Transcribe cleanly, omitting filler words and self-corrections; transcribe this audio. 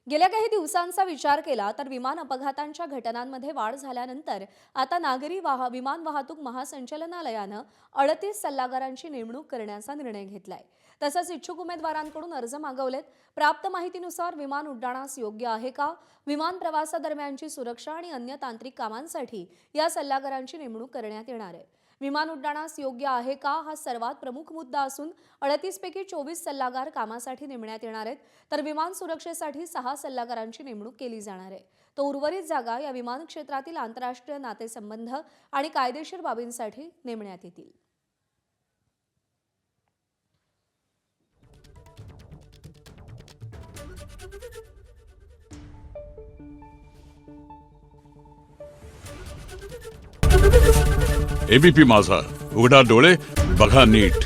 गेल्या काही दिवसांचा विचार केला तर विमान अपघातांच्या घटनांमध्ये वाढ झाल्यानंतर आता नागरी विमान वाहतूक महासंचालनालयानं 38 सल्लागारांची नेमणूक करण्याचा निर्णय घेतलाय। तसंच इच्छुक उमेदवारांकडून अर्ज मागवलेत। प्राप्त माहितीनुसार विमान उड्डाणास योग्य आहे का, विमान प्रवासादरम्यानची सुरक्षा आणि अन्य तांत्रिक कामांसाठी या सल्लागारांची नेमणूक करण्यात येणार आहे। विमान उड्डाणास योग्य आहे का हा सर्वात प्रमुख मुद्दा असून 38 पैकी 24 सल्लागार कामासाठी नेमण्यात येणार आहेत, तर विमान सुरक्षेसाठी 6 सल्लागारांची नेमणूक केली जाणार आहे। तर उर्वरित जागा या विमान क्षेत्रातील आंतरराष्ट्रीय नातेसंबंध आणि कायदेशीर बाबींसाठी नेमण्यात येतील। एबीपी माझा, उघडा डोळे बघा नीट।